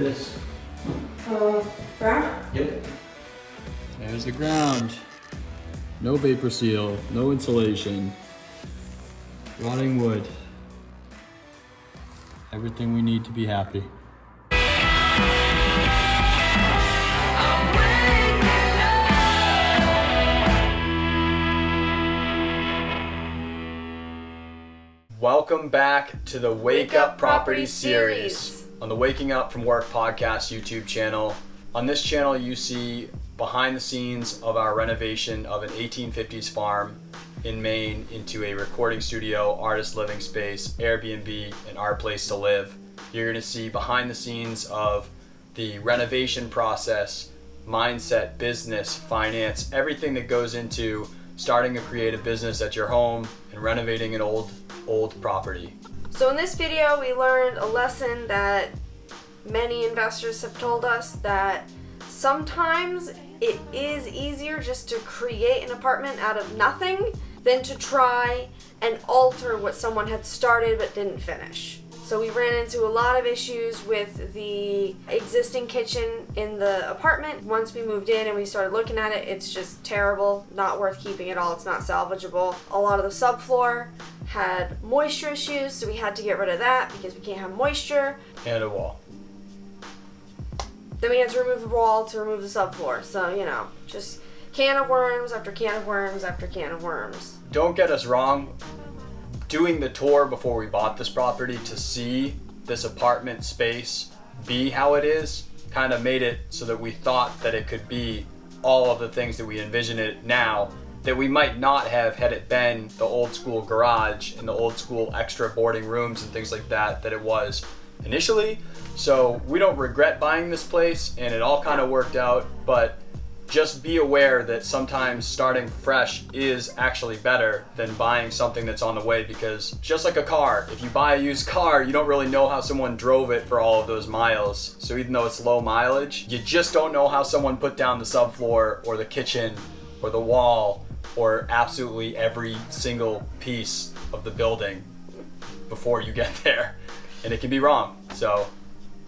this? Ground? Yep. There's the ground. No vapor seal, no insulation. Rotting wood. Everything we need to be happy. Welcome back to the Wake Up Property series on the Waking Up from Work podcast YouTube channel. On this channel, you see behind the scenes of our renovation of an 1850s farm in Maine into a recording studio, artist living space, Airbnb, and our place to live. You're going to see behind the scenes of the renovation process, mindset, business, finance, everything that goes into starting a creative business at your home and renovating an old property. So in this video, we learned a lesson that many investors have told us, that sometimes it is easier just to create an apartment out of nothing than to try and alter what someone had started but didn't finish. So we ran into a lot of issues with the existing kitchen in the apartment. Once we moved in and we started looking at it, it's just terrible, not worth keeping at all. It's not salvageable. A lot of the subfloor had moisture issues, so we had to get rid of that because we can't have moisture. And a wall. Then we had to remove the wall to remove the subfloor. So, you know, just can of worms after can of worms after can of worms. Don't get us wrong. Doing the tour before we bought this property to see this apartment space be how it is kind of made it so that we thought that it could be all of the things that we envision it now, that we might not have had it been the old school garage and the old school extra boarding rooms and things like that it was initially. So we don't regret buying this place, and it all kind of worked out, but just be aware that sometimes starting fresh is actually better than buying something that's on the way, because just like a car, if you buy a used car, you don't really know how someone drove it for all of those miles. So even though it's low mileage, you just don't know how someone put down the subfloor or the kitchen or the wall or absolutely every single piece of the building before you get there. And it can be wrong. So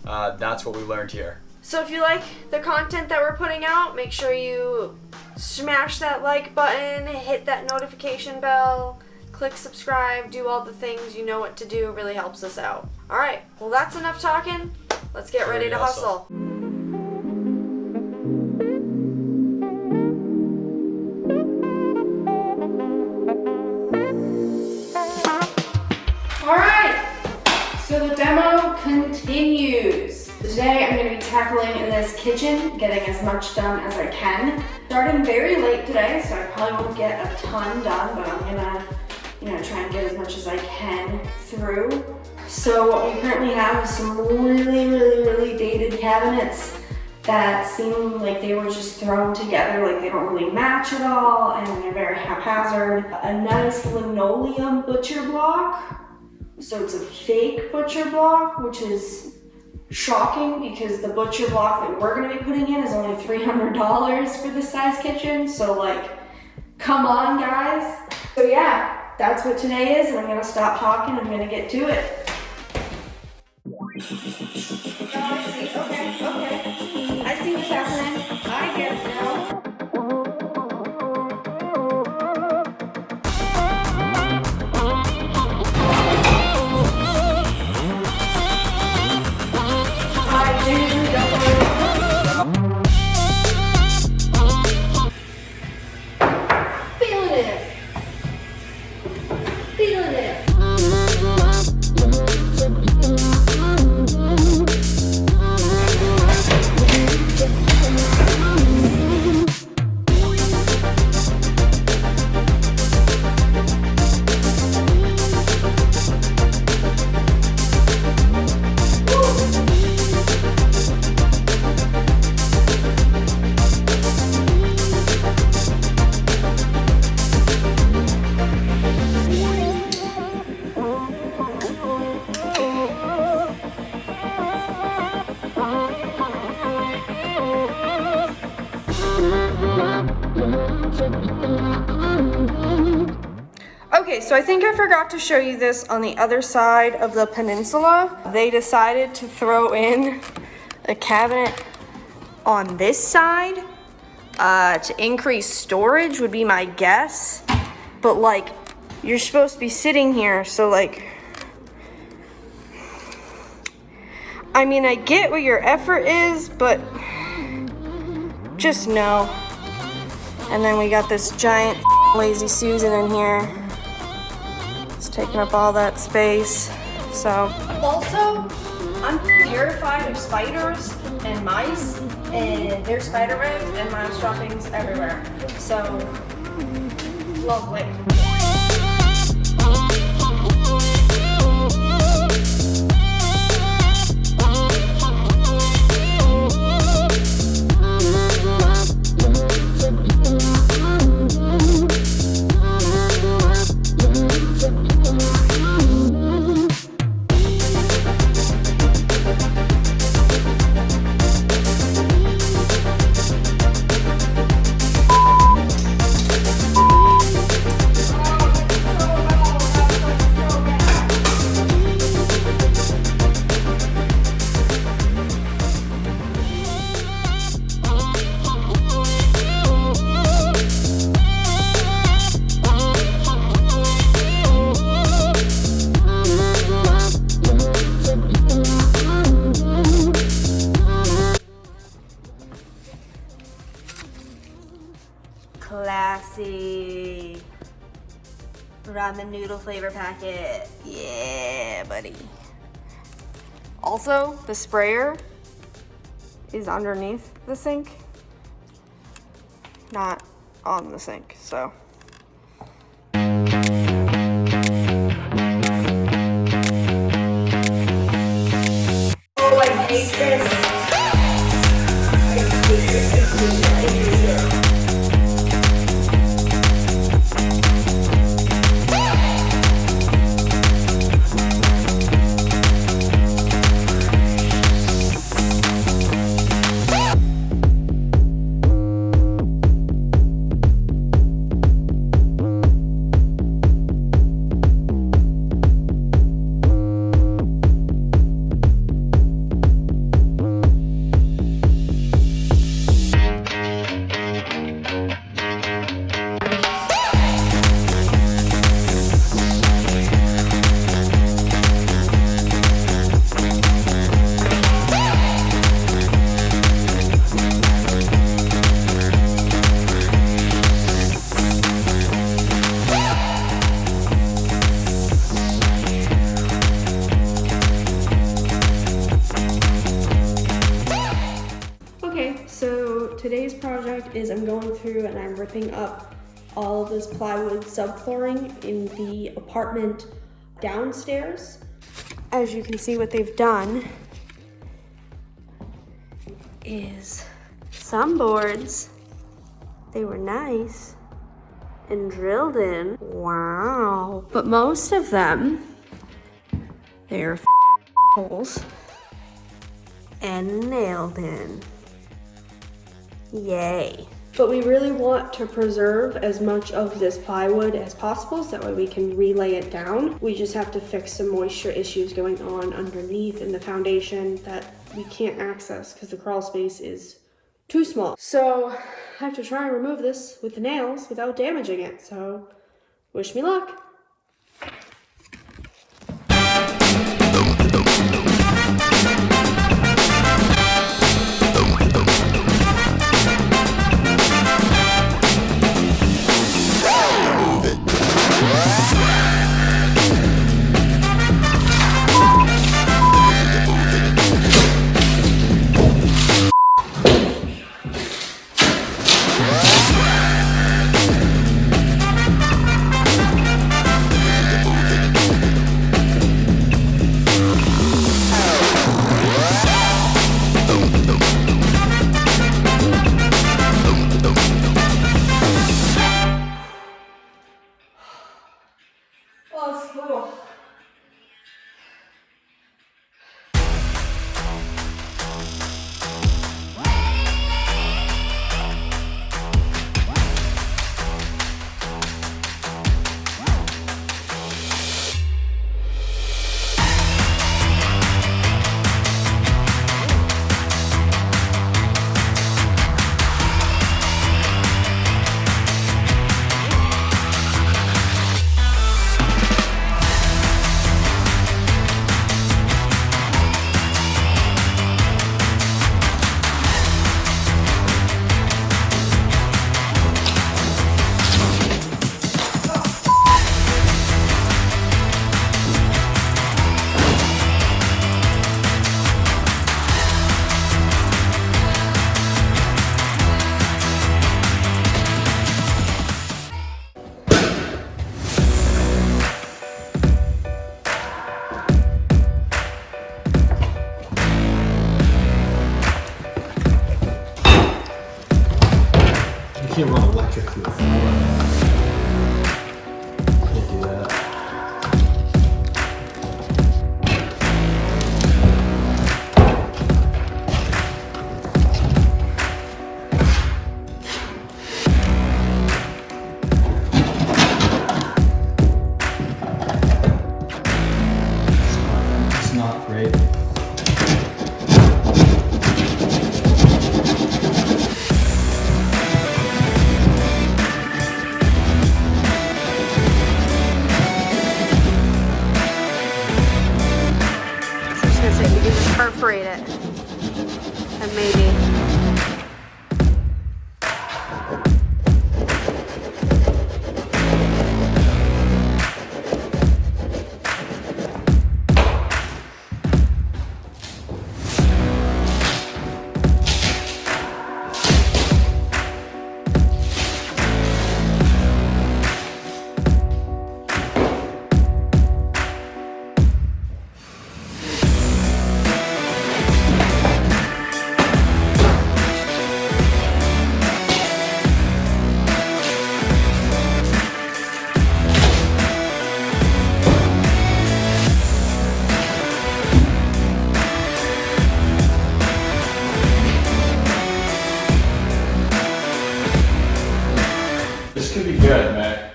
that's what we learned here. So if you like the content that we're putting out, make sure you smash that like button, hit that notification bell, click subscribe, do all the things. You know what to do. It really helps us out. All right, well, that's enough talking. Let's get ready to hustle. All right, so the demo continues. Today I'm going to be tackling this kitchen, getting as much done as I can. Starting very late today, so I probably won't get a ton done, but I'm gonna, try and get as much as I can through. So what we currently have is some really dated cabinets that seem like they were just thrown together, like they don't really match at all, and they're very haphazard. A nice linoleum butcher block. So it's a fake butcher block, which is shocking because the butcher block that we're going to be putting in is only $300 for this size kitchen. So like, come on guys. So yeah, that's what today is, and I'm going to stop talking. I'm going to get to it. Oh, I see. Okay. I see what's happening. I get it now. Okay, so I think I forgot to show you this on the other side of the peninsula. They decided to throw in a cabinet on this side to increase storage would be my guess. But like, you're supposed to be sitting here, so like, I mean, I get what your effort is, but just no. And then we got this giant lazy Susan in here. It's taking up all that space. So, also, I'm terrified of spiders and mice, and there's spider webs and mouse droppings everywhere. So, lovely. Classy. Ramen noodle flavor packet. Yeah, buddy. Also, the sprayer is underneath the sink, not on the sink, so. Oh, I hate this. I hate this. I hate it. Today's project is I'm going through and I'm ripping up all of this plywood subflooring in the apartment downstairs. As you can see, what they've done is some boards, they were nice and drilled in. Wow. But most of them, they're holes and nailed in. Yay. But we really want to preserve as much of this plywood as possible so that way we can relay it down. We just have to fix some moisture issues going on underneath in the foundation that we can't access because the crawl space is too small. So I have to try and remove this with the nails without damaging it. So wish me luck. can't run electric through the floor. Can't do that. It's not great. You can just perforate it, and maybe. This could be good, man.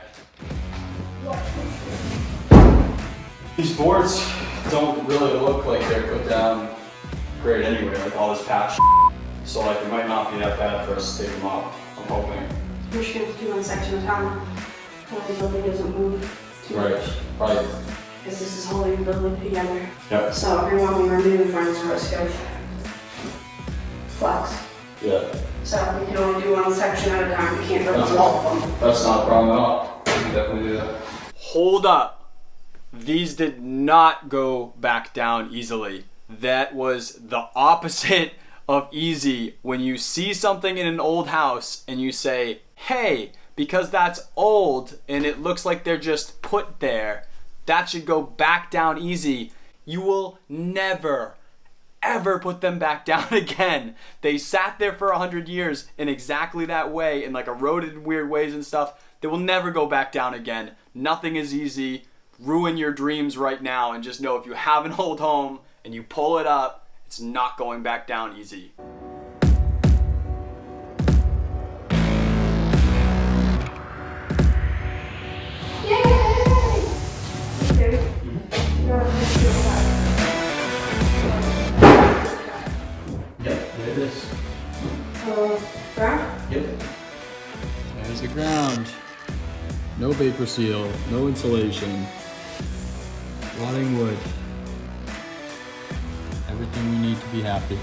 These boards don't really look like they're put down great anyway, like all this patch. So like it might not be that bad for us to take them off, I'm hoping. We're just going to do one section at a time. Hopefully the building doesn't move too much. Right. Because this is holding the building together. Yep. So everyone we remove runs the risk of flux. Yeah. So we can only do one section at a time. We can't remove all of them. That's not a problem at all. We can definitely do that. Hold up. These did not go back down easily. That was the opposite of easy. When you see something in an old house and you say, hey, because that's old and it looks like they're just put there, that should go back down easy. You will never, ever put them back down again. They sat there for 100 years in exactly that way, in like eroded in weird ways and stuff. They will never go back down again. Nothing is easy. Ruin your dreams right now and just know if you have an old home and you pull it up, it's not going back down easy. Yep, there it is. Ground? Yep. There's the ground. No vapor seal, no insulation. Rotting wood. Everything we need to be happy.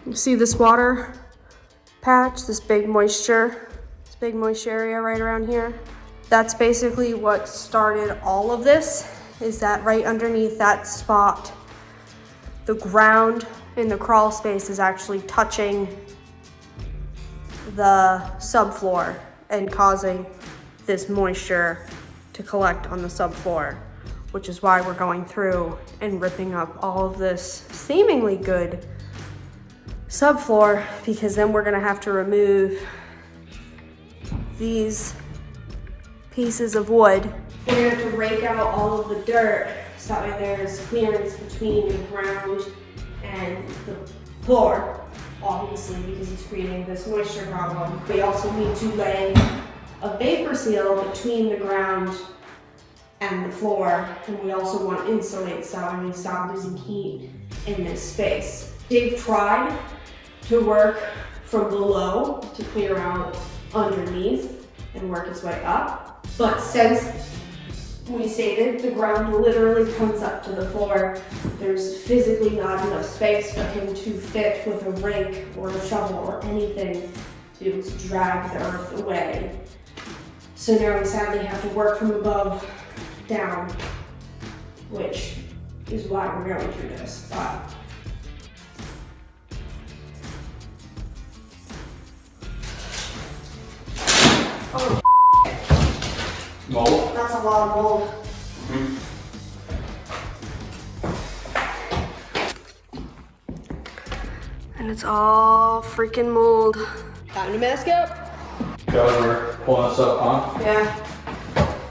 You see this water patch, this big moisture area right around here? That's basically what started all of this, is that right underneath that spot, the ground in the crawl space is actually touching the subfloor and causing this moisture to collect on the subfloor, which is why we're going through and ripping up all of this seemingly good subfloor, because then we're gonna have to remove these pieces of wood. We're gonna have to rake out all of the dirt so that way there's clearance between the ground and the floor, obviously, because it's creating this moisture problem. We also need to lay a vapor seal between the ground and the floor, and we also want to insulate so we stop losing heat in this space. Dave tried to work from below to clear out underneath and work its way up, but since we stated the ground literally comes up to the floor, there's physically not enough space for him to fit with a rake or a shovel or anything to be able to drag the earth away. So now we sadly have to work from above down, which is why we're going through this. But oh, Mold? that's a lot of mold. Mm-hmm. And it's all freaking mold. Time to mask up. Guys, we're pulling this up, huh? Yeah.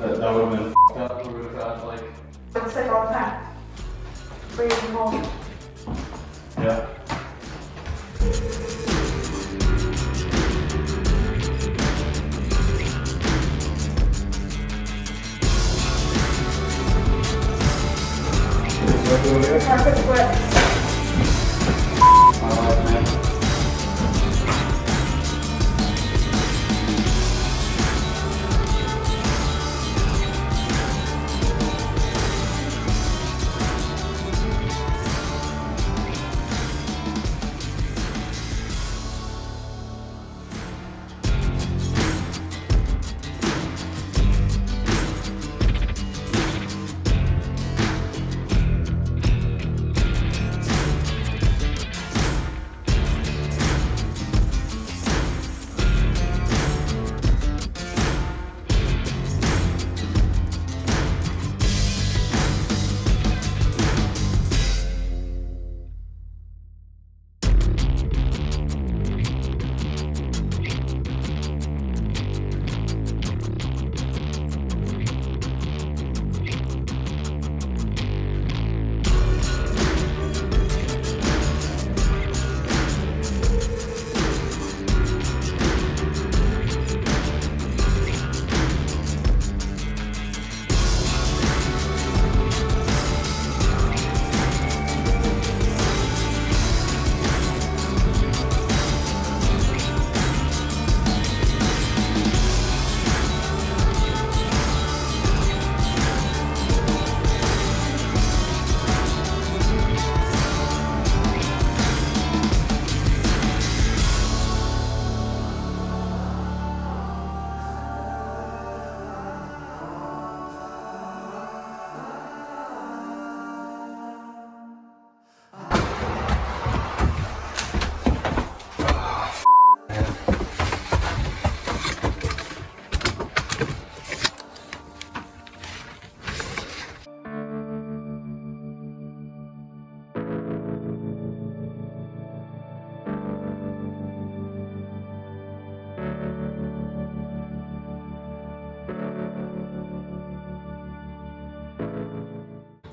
That would have been f***ed up. We would have had like. It's like all the time. Freezing mold. Yeah. Carpet's wet. My life, man.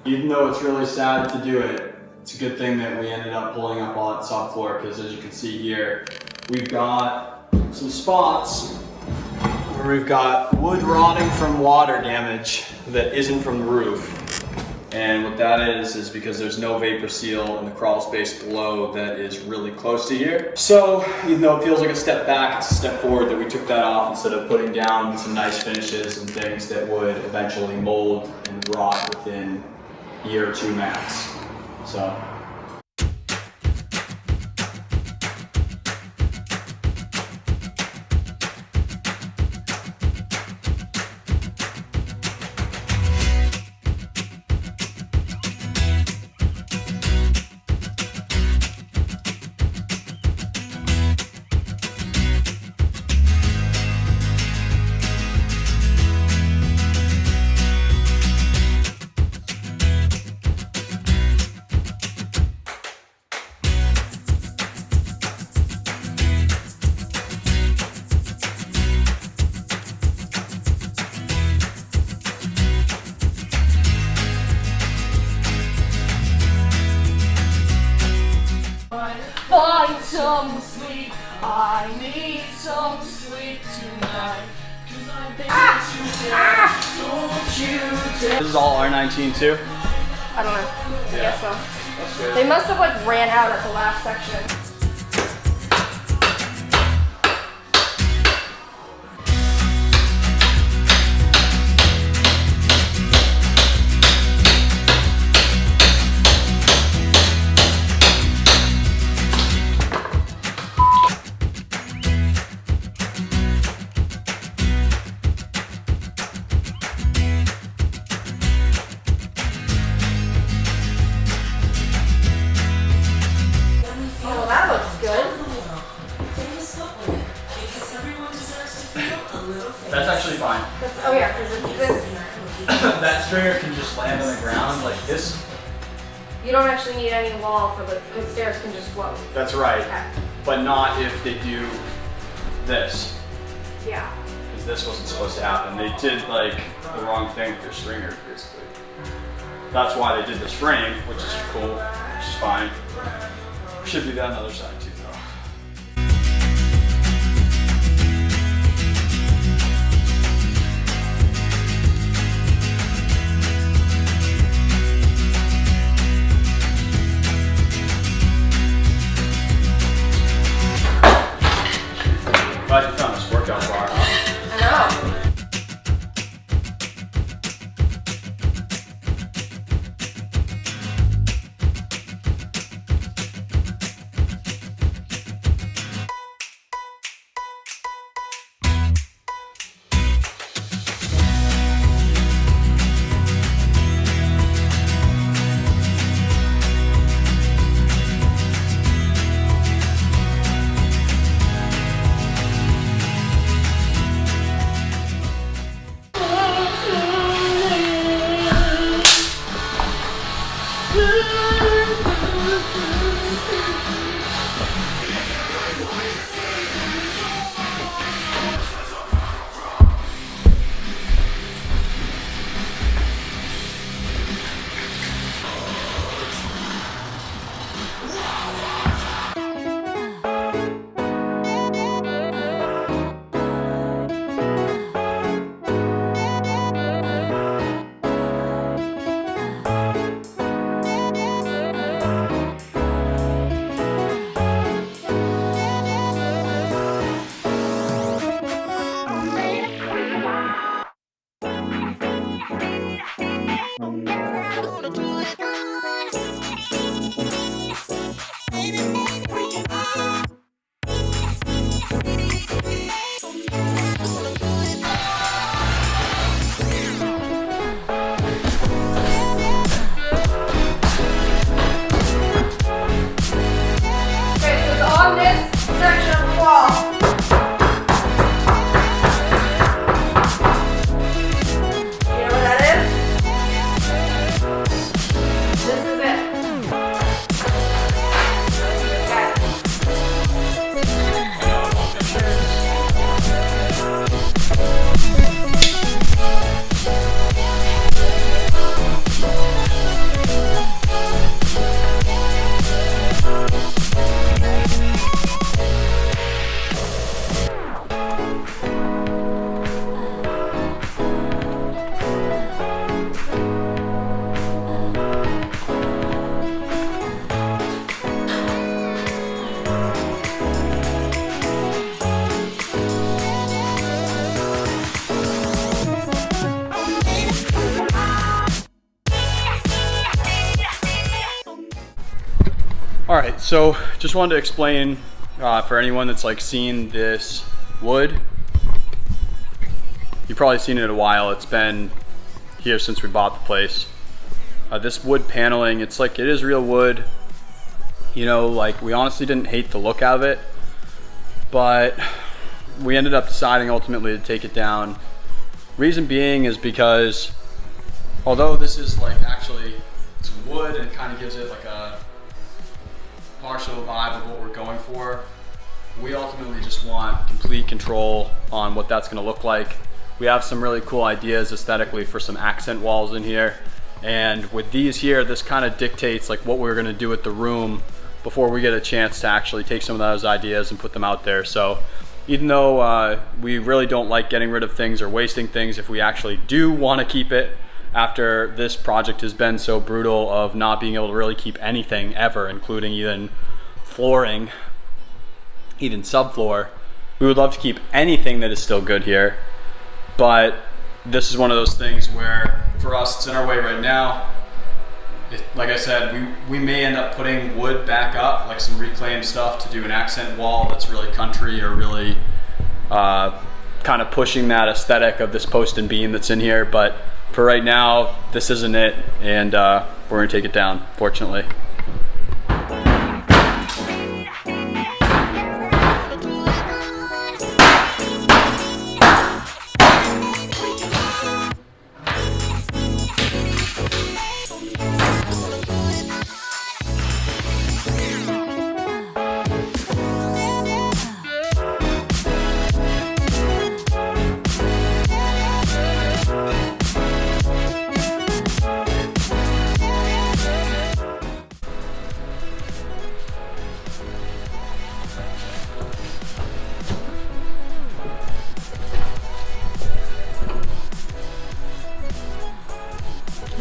Even though it's really sad to do it, it's a good thing that we ended up pulling up all that subfloor, because as you can see here, we've got some spots where we've got wood rotting from water damage that isn't from the roof. And what that is because there's no vapor seal in the crawl space below that is really close to here. So even though it feels like a step back, it's a step forward that we took that off instead of putting down some nice finishes and things that would eventually mold and rot within a year or two max. So. Find some sleep, I need some sleep tonight. Don't you dare. This is all R19 too? I don't know. I guess so. That's good. They must have like ran out at the last section. That's actually fine. Oh yeah, because this, That stringer can just land on the ground like this. you don't actually need any wall for the stairs can just float. That's right. Okay. But not if they do this. Yeah. Because this wasn't supposed to happen. They did like the wrong thing with their stringer, basically. That's why they did this frame, which is cool, which is fine. Should do that on the other side too, though. Glad you found this workout bar. I know. All right, so just wanted to explain for anyone that's like seen this wood. You've probably seen it in a while. It's been here since we bought the place. This wood paneling, it's like, it is real wood. You know, like we honestly didn't hate the look of it, but we ended up deciding ultimately to take it down. Reason being is because although this is like actually some wood and kind of gives it like a partial vibe of what we're going for, we ultimately just want complete control on what that's going to look like. We have some really cool ideas aesthetically for some accent walls in here, and with these here, this kind of dictates like what we're going to do with the room before we get a chance to actually take some of those ideas and put them out there. So even though we really don't like getting rid of things or wasting things, if we actually do want to keep it after this project has been so brutal of not being able to really keep anything ever, including even flooring, even subfloor, we would love to keep anything that is still good here. But this is one of those things where for us, it's in our way right now. Like I said, we may end up putting wood back up, like some reclaimed stuff to do an accent wall that's really country or really kind of pushing that aesthetic of this post and beam that's in here. But for right now, this isn't it, and we're gonna take it down, fortunately.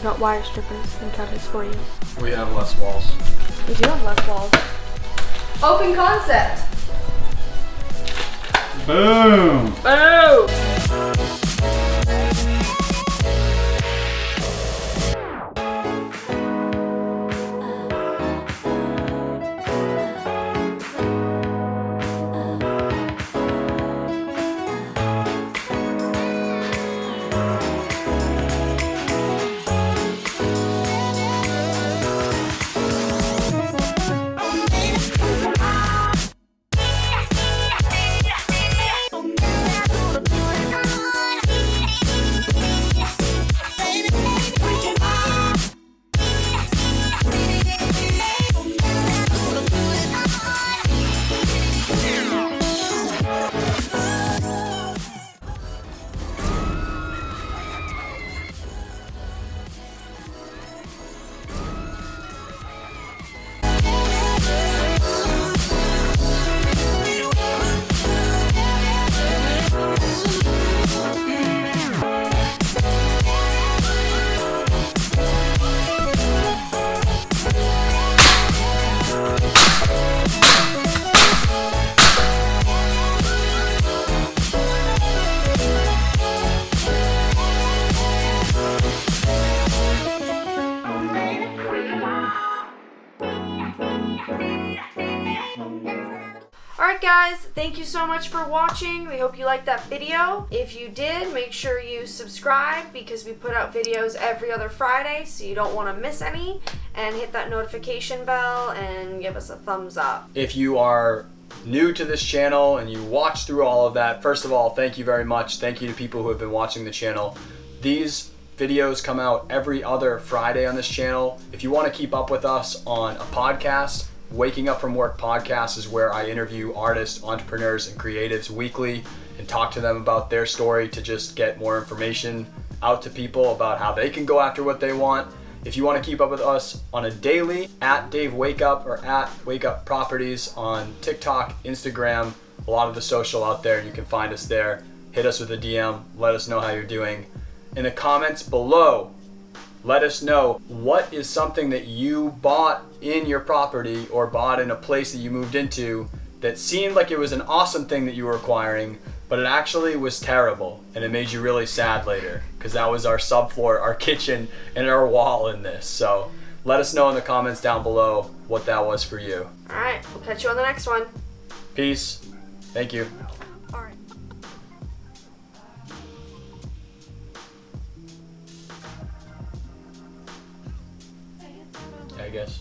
We got wire strippers and covers for you. We have less walls. We do have less walls. Open concept. Boom! Boom! Alright guys, thank you so much for watching. We hope you liked that video. If you did, make sure you subscribe because we put out videos every other Friday so you don't want to miss any. And hit that notification bell and give us a thumbs up. If you are new to this channel and you watch through all of that, first of all, thank you very much. Thank you to people who have been watching the channel. These videos come out every other Friday on this channel. If you want to keep up with us on a podcast, Waking Up From Work podcast is where I interview artists, entrepreneurs, and creatives weekly and talk to them about their story to just get more information out to people about how they can go after what they want. If you want to keep up with us on a daily, at Dave Wake Up or at Wake Up Properties on TikTok, Instagram, a lot of the social out there, you can find us there. Hit us with a DM, let us know how you're doing. In the comments below, let us know what is something that you bought in your property or bought in a place that you moved into that seemed like it was an awesome thing that you were acquiring, but it actually was terrible and it made you really sad later, because that was our subfloor, our kitchen, and our wall in this. So let us know in the comments down below what that was for you. Alright, we'll catch you on the next one. Peace. Thank you. Alright. I guess.